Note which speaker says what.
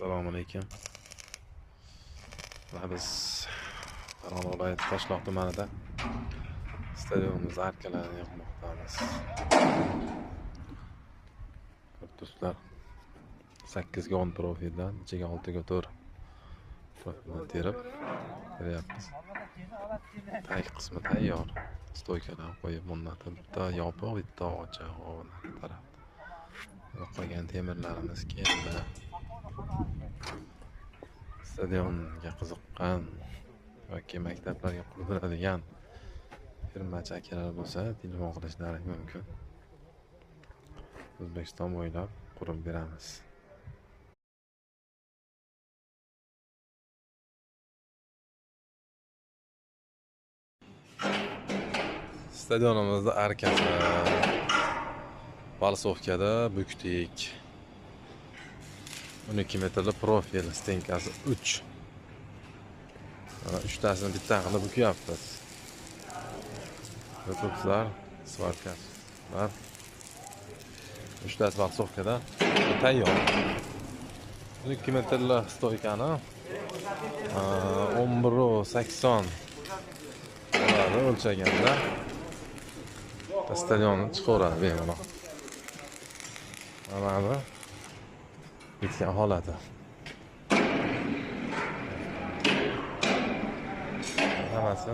Speaker 1: Assalomu alaykum. Biz Farg'ona viloyati Toshloq tumanida stadionimiz arkalarini yopmoqdamiz. Do'stlar, 8 ga 10 profildan, ichiga 6 ga 4 profildan terib beryapmiz. Tag qismi tayyor. Stoykalar qo'yib o'rnatib, bitta yopiq, bitta ochiq o'rnatib tarafda. Qolgan temirlarimiz keldi. Stadionga qiziqqan yoki maktablarga qurdiradigan firmachi akalar bo'lsa, telefon qilishlari mumkin. O'zbekiston bo'ylab qurib beramiz. Stadionimizda arkasi balsovkada buktik. 12 metrli profil, stenkasi 3. Mana 3 tasini bitta qilib bukyapmiz. Yo'qotlar, svarkalar. 3 tasi balsovkada tayyor. 12 metrli stoykani 11.80 o'lchaganda stadionni chiqaradi bemalol. Mana bitgan holati. Hammasi